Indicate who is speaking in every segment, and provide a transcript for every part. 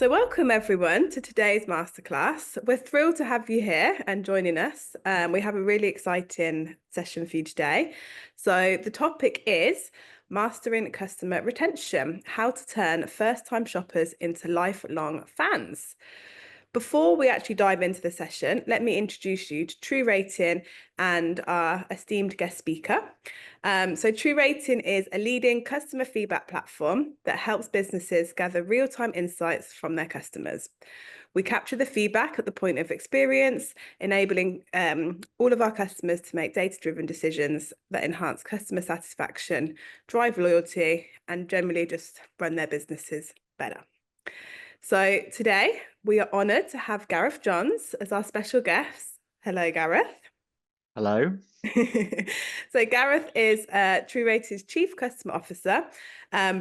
Speaker 1: So welcome everyone to today's masterclass. We're thrilled to have you here and joining us. We have a really exciting session for you today. So the topic is mastering customer retention, how to turn first-time shoppers into lifelong fans. Before we actually dive into the session, let me introduce you to TruRating and our esteemed guest speaker. So TruRating is a leading customer feedback platform that helps businesses gather real-time insights from their customers. We capture the feedback at the point of experience, enabling all of our customers to make data-driven decisions that enhance customer satisfaction, drive loyalty, and generally just run their businesses better. So today we are honoured to have Gareth Johns as our special guest. Hello, Gareth.
Speaker 2: Hello.
Speaker 1: So Gareth is TruRating's Chief Customer Officer,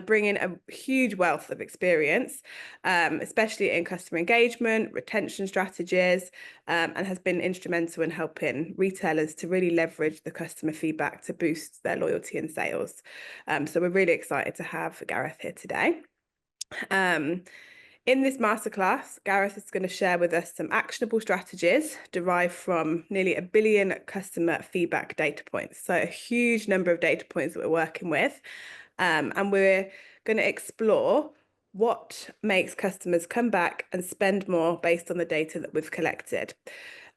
Speaker 1: bringing a huge wealth of experience, especially in customer engagement, retention strategies, and has been instrumental in helping retailers to really leverage the customer feedback to boost their loyalty and sales. So we're really excited to have Gareth here today. In this masterclass, Gareth is going to share with us some actionable strategies derived from nearly 1 billion customer feedback data points. So a huge number of data points that we're working with. And we're going to explore what makes customers come back and spend more based on the data that we've collected.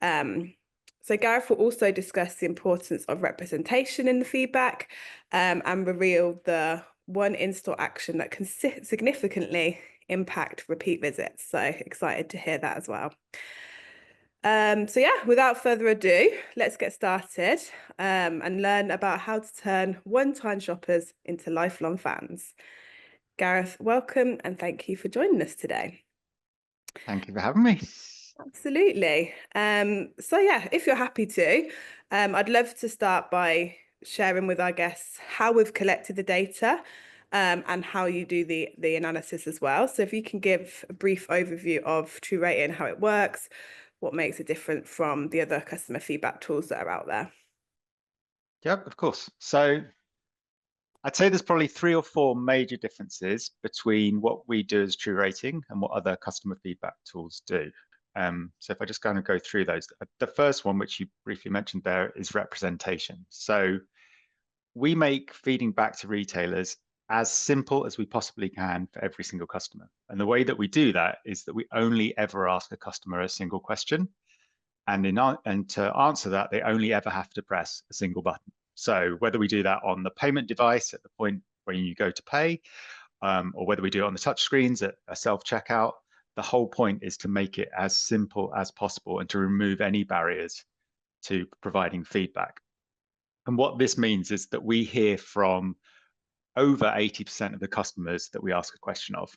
Speaker 1: So Gareth will also discuss the importance of representation in the feedback and reveal the one in-store action that can significantly impact repeat visits. So excited to hear that as well. So yeah, without further ado, let's get started and learn about how to turn one-time shoppers into lifelong fans. Gareth, welcome and thank you for joining us today.
Speaker 2: Thank you for having me.
Speaker 1: Absolutely. So yeah, if you're happy to, I'd love to start by sharing with our guests how we've collected the data and how you do the analysis as well. So if you can give a brief overview of TruRating, how it works, what makes it different from the other customer feedback tools that are out there.
Speaker 2: Yep, of course. So I'd say there's probably 3 or 4 major differences between what we do as TruRating and what other customer feedback tools do. So if I just kind of go through those, the first one, which you briefly mentioned there, is representation. So we make feeding back to retailers as simple as we possibly can for every single customer. And the way that we do that is that we only ever ask a customer a single question. And to answer that, they only ever have to press a single button. So whether we do that on the payment device at the point where you go to pay, or whether we do it on the touch screens at a self-checkout, the whole point is to make it as simple as possible and to remove any barriers to providing feedback. And what this means is that we hear from over 80% of the customers that we ask a question of.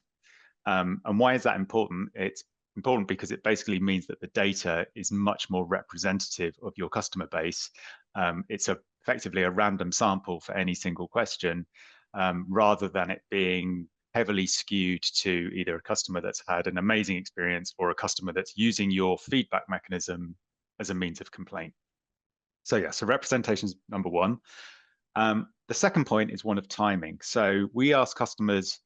Speaker 2: And why is that important? It's important because it basically means that the data is much more representative of your customer base. It's effectively a random sample for any single question, rather than it being heavily skewed to either a customer that's had an amazing experience or a customer that's using your feedback mechanism as a means of complaint. So yeah, so representation is number one. The second point is one of timing. So we ask customers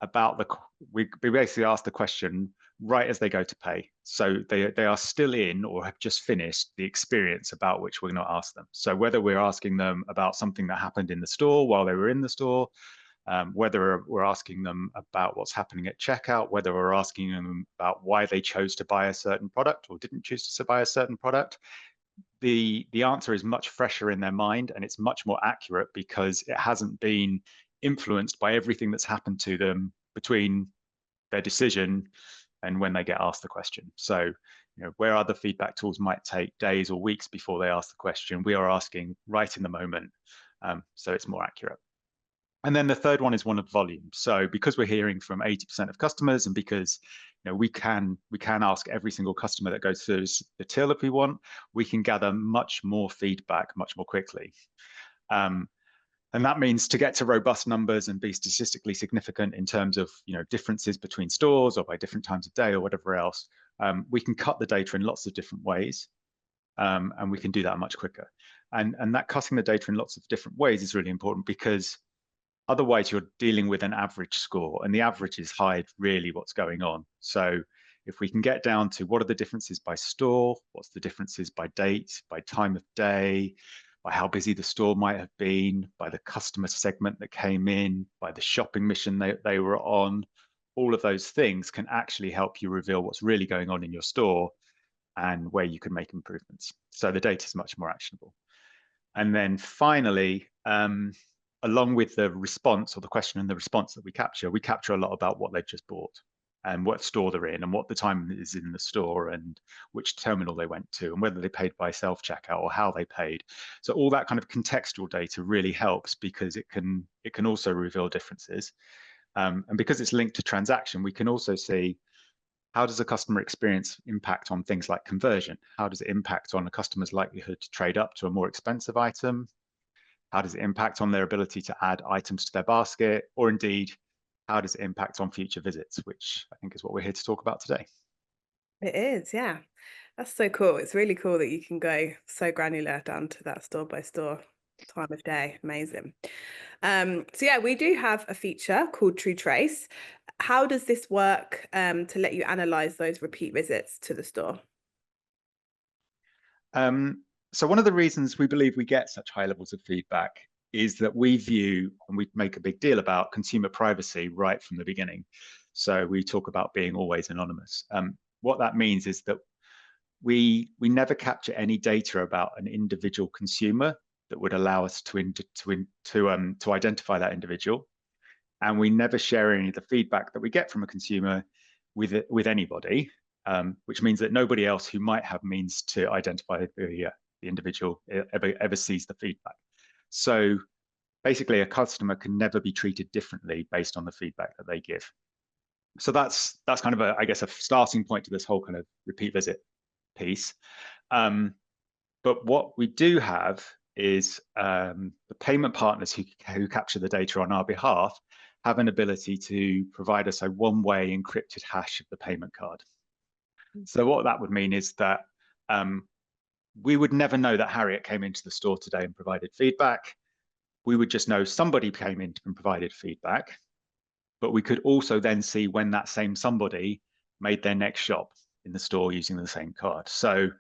Speaker 2: about we basically ask the question right as they go to pay. So they are still in or have just finished the experience about which we're going to ask them. So whether we're asking them about something that happened in the store while they were in the store, whether we're asking them about what's happening at checkout, whether we're asking them about why they chose to buy a certain product or didn't choose to buy a certain product, the answer is much fresher in their mind and it's much more accurate because it hasn't been influenced by everything that's happened to them between their decision and when they get asked the question. So, where other feedback tools might take days or weeks before they ask the question, we are asking right in the moment, so it's more accurate. And then the third one is one of volume. So because we're hearing from 80% of customers and because we can ask every single customer that goes through the till if we want, we can gather much more feedback much more quickly. And that means to get to robust numbers and be statistically significant in terms of differences between stores or by different times of day or whatever else, we can cut the data in lots of different ways, and we can do that much quicker. And that cutting the data in lots of different ways is really important because Otherwise, you're dealing with an average score, and the averages hide really what's going on. So if we can get down to what are the differences by store, what's the differences by date, by time of day, by how busy the store might have been, by the customer segment that came in, by the shopping mission they were on, all of those things can actually help you reveal what's really going on in your store and where you can make improvements. So the data is much more actionable. And then finally, along with the response or the question and the response that we capture a lot about what they've just bought and what store they're in and what the time is in the store and which terminal they went to and whether they paid by self-checkout or how they paid. So all that kind of contextual data really helps because it can also reveal differences. And because it's linked to transaction, we can also see how does the customer experience impact on things like conversion? How does it impact on a customer's likelihood to trade up to a more expensive item? How does it impact on their ability to add items to their basket? Or indeed, how does it impact on future visits, which I think is what we're here to talk about today.
Speaker 1: It is, yeah. That's so cool. It's really cool that you can go so granular down to that store by store time of day. Amazing. So yeah, we do have a feature called TruTrace. How does this work to let you analyze those repeat visits to the store?
Speaker 2: So one of the reasons we believe we get such high levels of feedback is that we view, and we make a big deal about, consumer privacy right from the beginning. So we talk about being always anonymous. What that means is that we never capture any data about an individual consumer that would allow us to identify that individual, and we never share any of the feedback that we get from a consumer with anybody, which means that nobody else who might have means to identify the individual ever sees the feedback. So basically, a customer can never be treated differently based on the feedback that they give. So that's kind of I guess a starting point to this whole kind of repeat visit piece. But what we do have is the payment partners who capture the data on our behalf have an ability to provide us a one-way encrypted hash of the payment card. So what that would mean is that we would never know that Harriet came into the store today and provided feedback. We would just know somebody came in and provided feedback, but we could also then see when that same somebody made their next shop in the store using the same card. So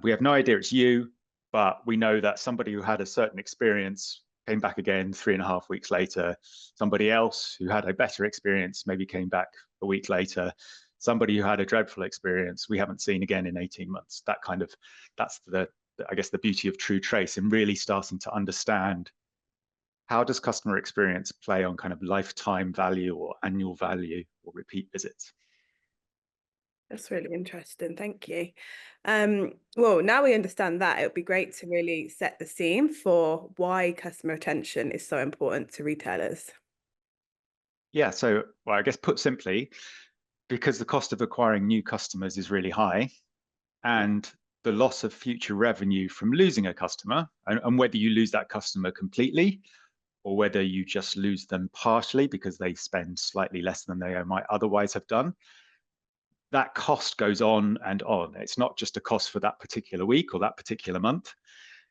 Speaker 2: we have no idea it's you, but we know that somebody who had a certain experience came back again 3.5 weeks later. Somebody else who had a better experience maybe came back a week later. Somebody who had a dreadful experience we haven't seen again in 18 months. That's I guess the beauty of TruTrace and really starting to understand how does customer experience play on kind of lifetime value or annual value or repeat visits.
Speaker 1: That's really interesting. Thank you. Well, now we understand that, it would be great to really set the scene for why customer retention is so important to retailers.
Speaker 2: Yeah, so well, I guess put simply, because the cost of acquiring new customers is really high, and the loss of future revenue from losing a customer, and whether you lose that customer completely or whether you just lose them partially because they spend slightly less than they might otherwise have done, that cost goes on and on. It's not just a cost for that particular week or that particular month.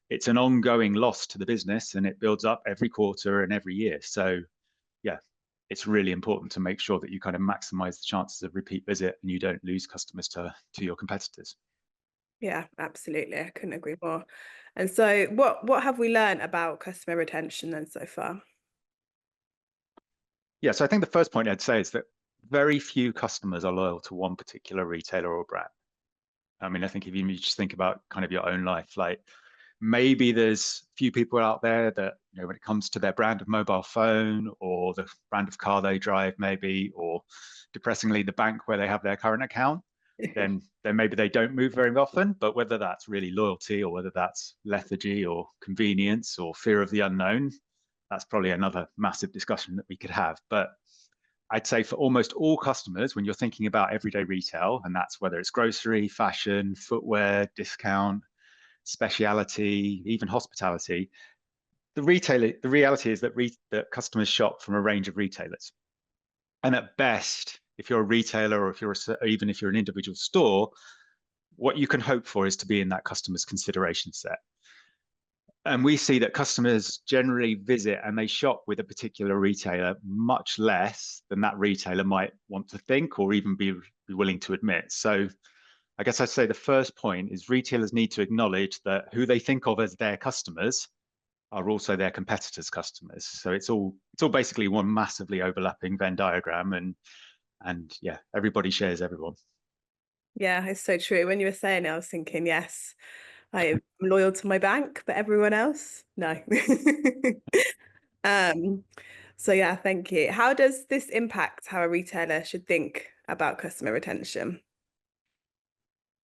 Speaker 2: It's an ongoing loss to the business, and it builds up every quarter and every year. So yeah, it's really important to make sure that you kind of maximize the chances of repeat visit and you don't lose customers to your competitors.
Speaker 1: Yeah, absolutely. I couldn't agree more. And so what have we learned about customer retention then so far?
Speaker 2: Yeah, so I think the first point I'd say is that very few customers are loyal to one particular retailer or brand. I mean, I think if you just think about kind of your own life, like maybe there's a few people out there that, you know, when it comes to their brand of mobile phone or the brand of car they drive, maybe, or depressingly, the bank where they have their current account, then maybe they don't move very often. But whether that's really loyalty or whether that's lethargy or convenience or fear of the unknown, that's probably another massive discussion that we could have. But I'd say for almost all customers, when you're thinking about everyday retail, and that's whether it's grocery, fashion, footwear, discount, speciality, even hospitality, the reality is that customers shop from a range of retailers. And at best, if you're a retailer or even if you're an individual store, what you can hope for is to be in that customer's consideration set. And we see that customers generally visit and they shop with a particular retailer much less than that retailer might want to think or even be willing to admit. So I guess I'd say the first point is retailers need to acknowledge that who they think of as their customers are also their competitors' customers. So it's all basically one massively overlapping Venn diagram, and yeah, everybody shares everyone.
Speaker 1: Yeah, it's so true. When you were saying it, I was thinking, yes, I'm loyal to my bank, but everyone else, no. Um, so yeah, thank you. How does this impact how a retailer should think about customer retention?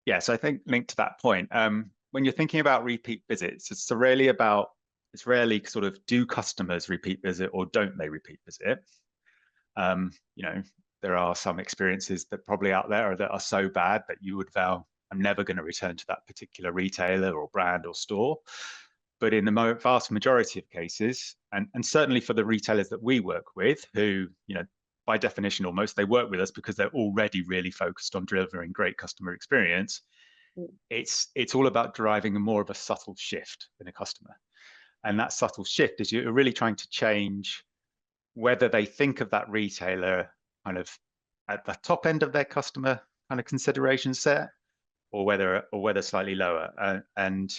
Speaker 2: Yeah, so I think linked to that point, when you're thinking about repeat visits, it's rarely sort of do customers repeat visit or don't they repeat visit? You know, there are some experiences that probably out there that are so bad that you would vow, I'm never going to return to that particular retailer or brand or store. But in the vast majority of cases, and certainly for the retailers that we work with, who, you know, by definition almost, they work with us because they're already really focused on delivering great customer experience. It's all about driving more of a subtle shift in a customer. And that subtle shift is you're really trying to change whether they think of that retailer kind of at the top end of their customer kind of consideration set, or whether slightly lower. And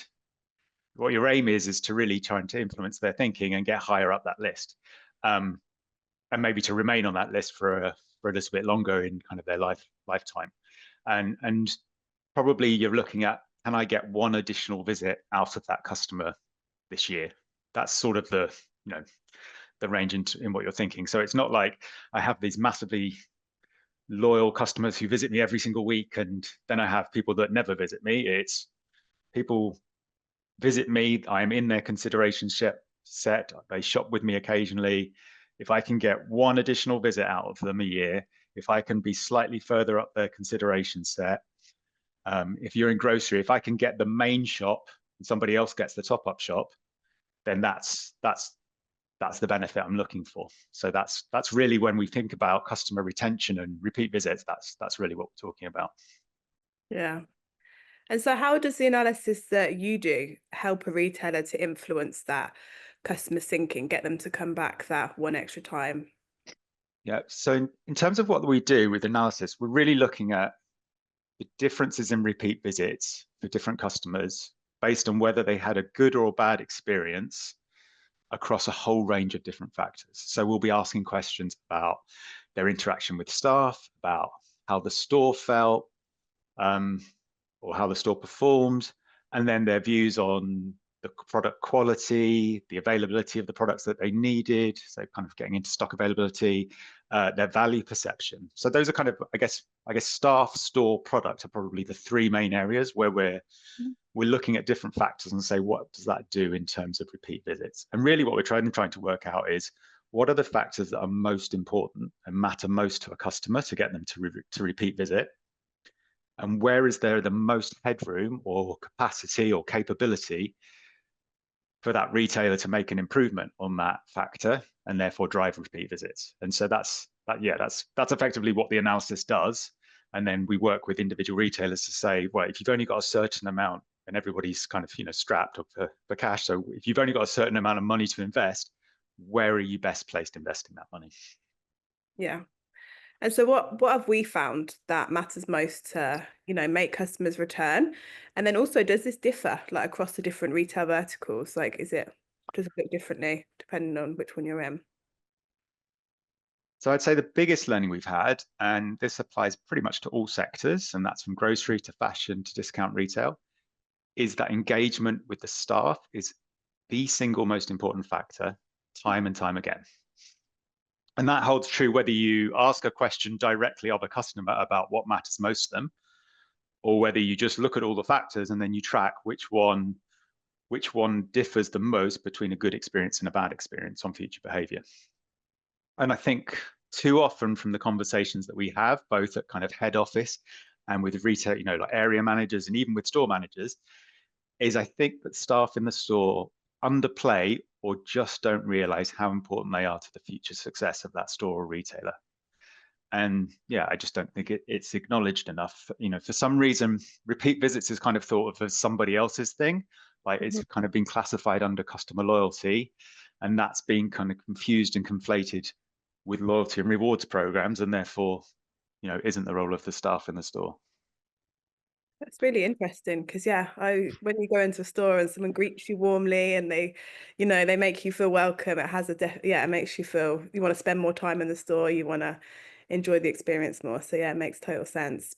Speaker 2: what your aim is to really trying to influence their thinking and get higher up that list, and maybe to remain on that list for a little bit longer in kind of their lifetime. And probably you're looking at, can I get one additional visit out of that customer this year? That's sort of the, you know, the range in what you're thinking. So it's not like I have these massively loyal customers who visit me every single week, and then I have people that never visit me. It's people visit me, I'm in their consideration set, they shop with me occasionally. If I can get one additional visit out of them a year, if I can be slightly further up their consideration set, if you're in grocery, if I can get the main shop and somebody else gets the top-up shop, then that's the benefit I'm looking for. So that's really when we think about customer retention and repeat visits, that's really what we're talking about.
Speaker 1: Yeah. And so how does the analysis that you do help a retailer to influence that customer thinking, get them to come back that one extra time?
Speaker 2: Yeah. So in terms of what we do with analysis, we're really looking at the differences in repeat visits for different customers based on whether they had a good or a bad experience across a whole range of different factors. So we'll be asking questions about their interaction with staff, about how the store felt, or how the store performed, and then their views on the product quality, the availability of the products that they needed, so kind of getting into stock availability, their value perception. So those are kind of, I guess staff, store, product are probably the three main areas where we're looking at different factors and say, what does that do in terms of repeat visits? And really what we're trying to work out is, what are the factors that are most important and matter most to a customer to get them to repeat visit? And where is there the most headroom or capacity or capability for that retailer to make an improvement on that factor and therefore drive repeat visits? And so that's effectively what the analysis does. And then we work with individual retailers to say, well, if you've only got a certain amount, and everybody's kind of, you know, strapped for cash, so if you've only got a certain amount of money to invest, where are you best placed investing that money?
Speaker 1: Yeah. And so what have we found that matters most to, you know, make customers return? And then also, does this differ like across the different retail verticals? Like, does it look differently depending on which one you're in?
Speaker 2: So I'd say the biggest learning we've had, and this applies pretty much to all sectors, and that's from grocery to fashion to discount retail, is that engagement with the staff is the single most important factor time and time again. And that holds true whether you ask a question directly of a customer about what matters most to them, or whether you just look at all the factors and then you track which one differs the most between a good experience and a bad experience on future behavior. And I think too often from the conversations that we have, both at kind of head office and with retail, you know, like area managers and even with store managers, is I think that staff in the store underplay or just don't realize how important they are to the future success of that store or retailer. And yeah, I just don't think it's acknowledged enough. You know, for some reason, repeat visits is kind of thought of as somebody else's thing, Like it's kind of been classified under customer loyalty, and that's been kind of confused and conflated with loyalty and rewards programs, and therefore, isn't the role of the staff in the store.
Speaker 1: That's really interesting because when you go into a store and someone greets you warmly and they make you feel welcome, it has it makes you feel you want to spend more time in the store, you want to enjoy the experience more. So yeah, it makes total sense.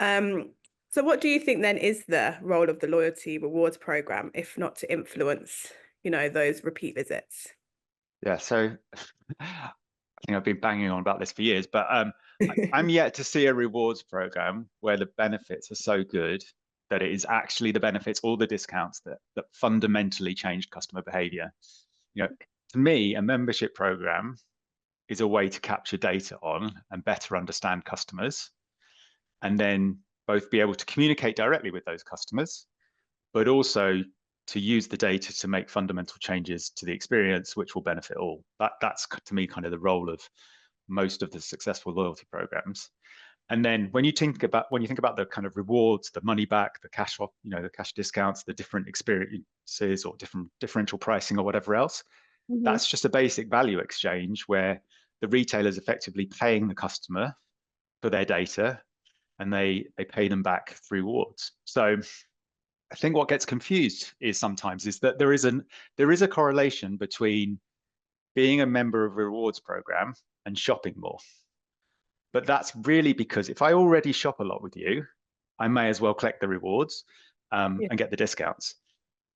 Speaker 1: So what do you think then is the role of the loyalty rewards program, if not to influence, those repeat visits?
Speaker 2: Yeah, so I think I've been banging on about this for years, but I'm yet to see a rewards program where the benefits are so good that it is actually the benefits, all the discounts that fundamentally change customer behavior. To me, a membership program is a way to capture data on and better understand customers, and then both be able to communicate directly with those customers, but also to use the data to make fundamental changes to the experience, which will benefit all. That's to me kind of the role of most of the successful loyalty programs. And then when you think about the kind of rewards, the money back, the cash off, the cash discounts, the different experiences or different differential pricing or whatever else, that's just a basic value exchange where the retailer is effectively paying the customer for their data, and they pay them back through rewards. So I think what gets confused is that there is a correlation between being a member of a rewards program and shopping more. But that's really because if I already shop a lot with you, I may as well collect the rewards and get the discounts.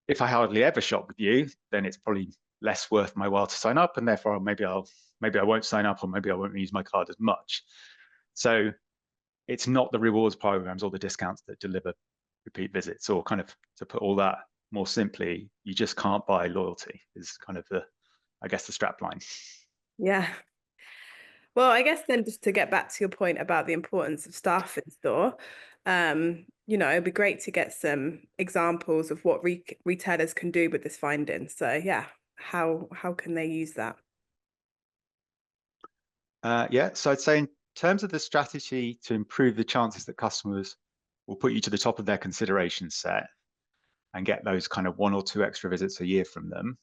Speaker 2: If I hardly ever shop with you, then it's probably less worth my while to sign up, and therefore maybe I won't sign up, or maybe I won't use my card as much. So it's not the rewards programs or the discounts that deliver repeat visits, or kind of, to put all that more simply, you just can't buy loyalty is kind of the strap line.
Speaker 1: Yeah. Well, I guess then just to get back to your point about the importance of staff in store, it'd be great to get some examples of what retailers can do with this finding. So yeah, how can they use that?
Speaker 2: So I'd say in terms of the strategy to improve the chances that customers will put you to the top of their consideration set and get those kind of 1 or 2 extra visits a year from them,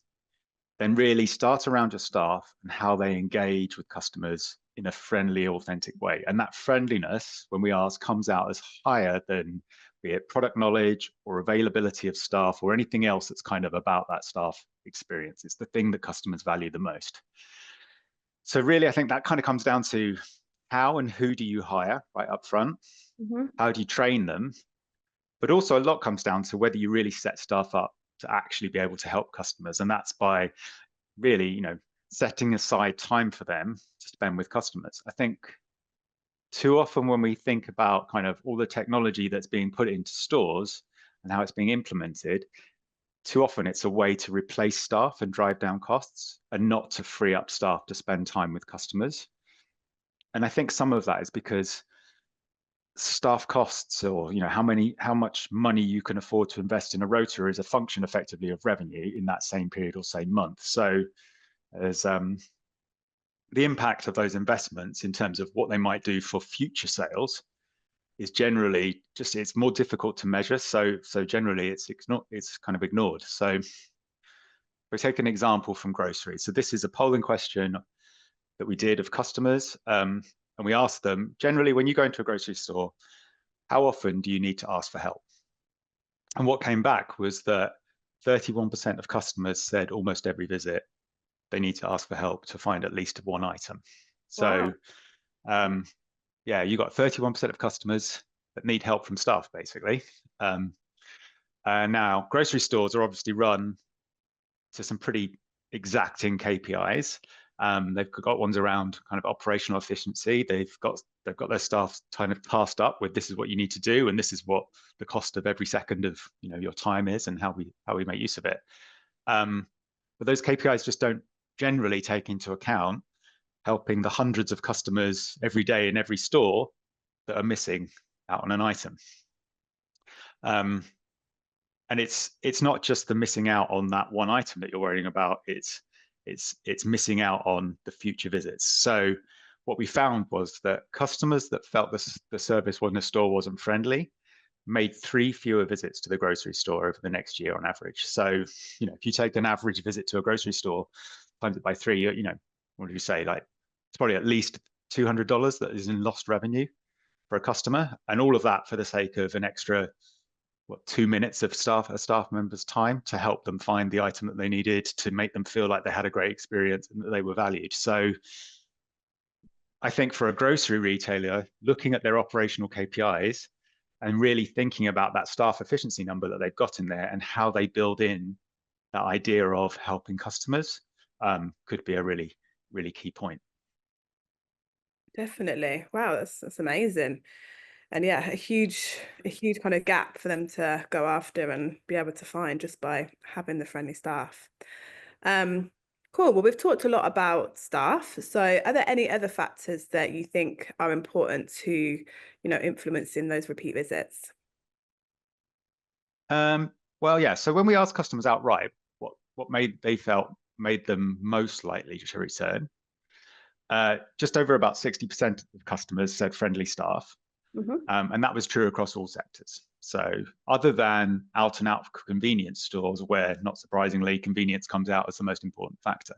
Speaker 2: then really start around your staff and how they engage with customers in a friendly, authentic way. And that friendliness, when we ask, comes out as higher than, be it product knowledge or availability of staff or anything else that's kind of about that staff experience. It's the thing that customers value the most. So really, I think that kind of comes down to how and who do you hire right up front? How do you train them? But also a lot comes down to whether you really set staff up to actually be able to help customers. And that's by really, setting aside time for them to spend with customers. I think too often when we think about kind of all the technology that's being put into stores and how it's being implemented, too often it's a way to replace staff and drive down costs, and not to free up staff to spend time with customers. And I think some of that is because staff costs, or how much money you can afford to invest in a rota, is a function effectively of revenue in that same period or same month. So there's the impact of those investments in terms of what they might do for future sales is generally it's more difficult to measure. So generally it's kind of ignored. So we take an example from groceries. So this is a polling question that we did of customers, and we asked them, generally, when you go into a grocery store, how often do you need to ask for help? And what came back was that 31% of customers said almost every visit they need to ask for help to find at least one item. So
Speaker 1: Wow.
Speaker 2: you got 31% of customers that need help from staff, basically. Now, grocery stores are obviously run to some pretty exacting KPIs. They've got ones around kind of operational efficiency. They've got their staff kind of tasked up with, this is what you need to do, and this is what the cost of every second of your time is, and how we make use of it. But those KPIs just don't generally take into account helping the hundreds of customers every day in every store that are missing out on an item. And it's not just the missing out on that one item that you're worrying about. It's missing out on the future visits. So what we found was that customers that felt the service when the store wasn't friendly, made 3 fewer visits to the grocery store over the next year on average. So, if you take an average visit to a grocery store, times it by 3, what do you say? Like, it's probably at least $200 that is in lost revenue for a customer, and all of that for the sake of an extra 2 minutes of a staff member's time to help them find the item that they needed, to make them feel like they had a great experience and that they were valued. So I think for a grocery retailer, looking at their operational KPIs and really thinking about that staff efficiency number that they've got in there and how they build in that idea of helping customers could be a really, really key point.
Speaker 1: Definitely. Wow, that's amazing. And yeah, a huge kind of gap for them to go after and be able to find just by having the friendly staff. Cool. Well, we've talked a lot about staff. So are there any other factors that you think are important to, influencing those repeat visits?
Speaker 2: Well, yeah. So when we asked customers outright what made them most likely to return, just over about 60% of customers said friendly staff. And that was true across all sectors. So other than out and out convenience stores, where not surprisingly, convenience comes out as the most important factor.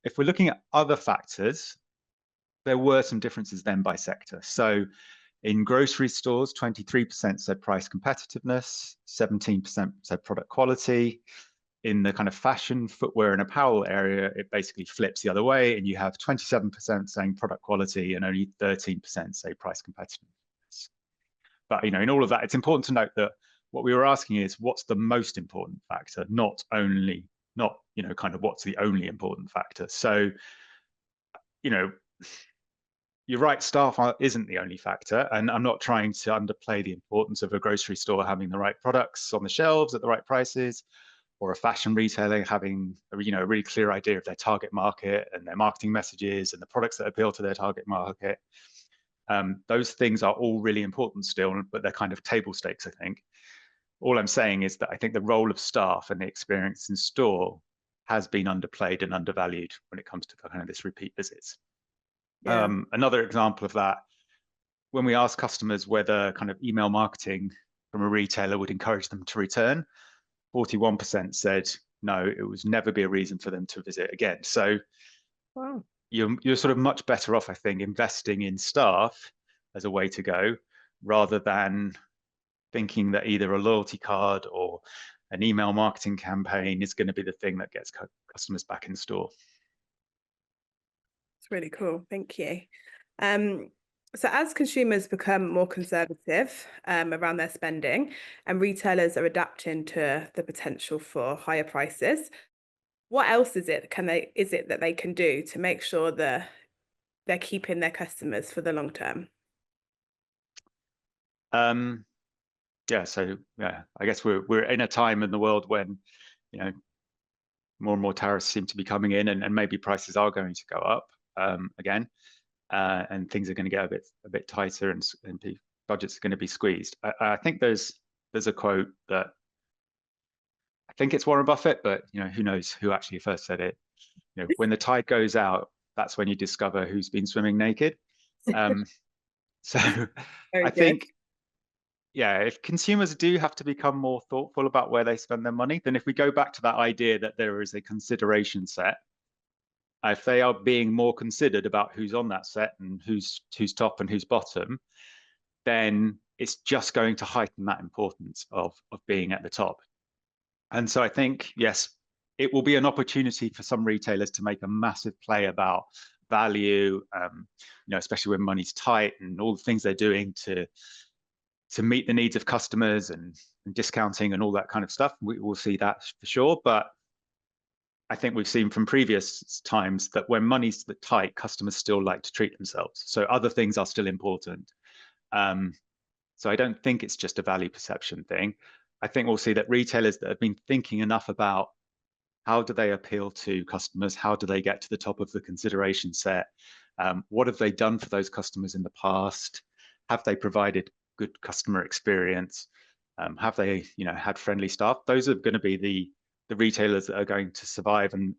Speaker 2: If we're looking at other factors, there were some differences then by sector. So in grocery stores, 23% said price competitiveness, 17% said product quality. In the kind of fashion, footwear, and apparel area, it basically flips the other way, and you have 27% saying product quality and only 13% say price competitiveness. But in all of that, it's important to note that what we were asking is what's the most important factor, not kind of what's the only important factor. So, you're right, staff isn't the only factor, and I'm not trying to underplay the importance of a grocery store having the right products on the shelves at the right prices, or a fashion retailer having a really clear idea of their target market and their marketing messages and the products that appeal to their target market. Those things are all really important still, but they're kind of table stakes, I think. All I'm saying is that I think the role of staff and the experience in store has been underplayed and undervalued when it comes to kind of this repeat visits.
Speaker 1: Yeah.
Speaker 2: Another example of that, when we ask customers whether kind of email marketing from a retailer would encourage them to return, 41% said no, it would never be a reason for them to visit again. So
Speaker 1: Wow.
Speaker 2: you're sort of much better off, I think, investing in staff as a way to go, rather than thinking that either a loyalty card or an email marketing campaign is going to be the thing that gets customers back in store.
Speaker 1: It's really cool. Thank you. So as consumers become more conservative around their spending and retailers are adapting to the potential for higher prices, what else is it that they can do to make sure that they're keeping their customers for the long term?
Speaker 2: I guess we're in a time in the world when more and more tariffs seem to be coming in, and maybe prices are going to go up again, and things are going to get a bit tighter, and budgets are going to be squeezed. I think there's a quote that I think it's Warren Buffett, but who knows who actually first said it. When the tide goes out, that's when you discover who's been swimming naked. So
Speaker 1: Very
Speaker 2: I
Speaker 1: good.
Speaker 2: think, yeah, if consumers do have to become more thoughtful about where they spend their money, then if we go back to that idea that there is a consideration set, if they are being more considered about who's on that set and who's top and who's bottom, then it's just going to heighten that importance of being at the top. And so I think, yes, it will be an opportunity for some retailers to make a massive play about value, especially when money's tight, and all the things they're doing to meet the needs of customers and discounting and all that kind of stuff. We will see that for sure. But I think we've seen from previous times that when money's tight, customers still like to treat themselves. So other things are still important. So I don't think it's just a value perception thing. I think we'll see that retailers that have been thinking enough about how do they appeal to customers, how do they get to the top of the consideration set, what have they done for those customers in the past, have they provided good customer experience, have they had friendly staff? Those are going to be the retailers that are going to survive and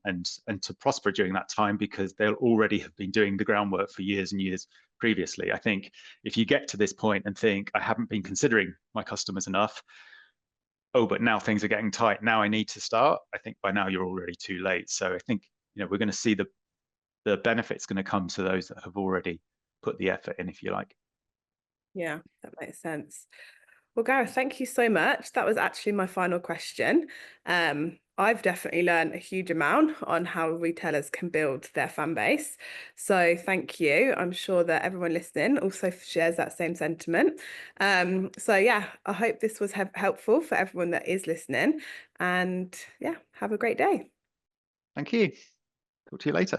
Speaker 2: to prosper during that time, because they'll already have been doing the groundwork for years and years previously. I think if you get to this point and think, I haven't been considering my customers enough, oh, but now things are getting tight, now I need to start, I think by now you're already too late. So I think, you know, we're going to see the benefits going to come to those that have already put the effort in, if you like.
Speaker 1: Yeah, that makes sense. Well, Gareth, thank you so much. That was actually my final question. I've definitely learned a huge amount on how retailers can build their fan base. So thank you. I'm sure that everyone listening also shares that same sentiment. So yeah, I hope this was helpful for everyone that is listening. And yeah, have a great day.
Speaker 2: Thank you. Talk to you later.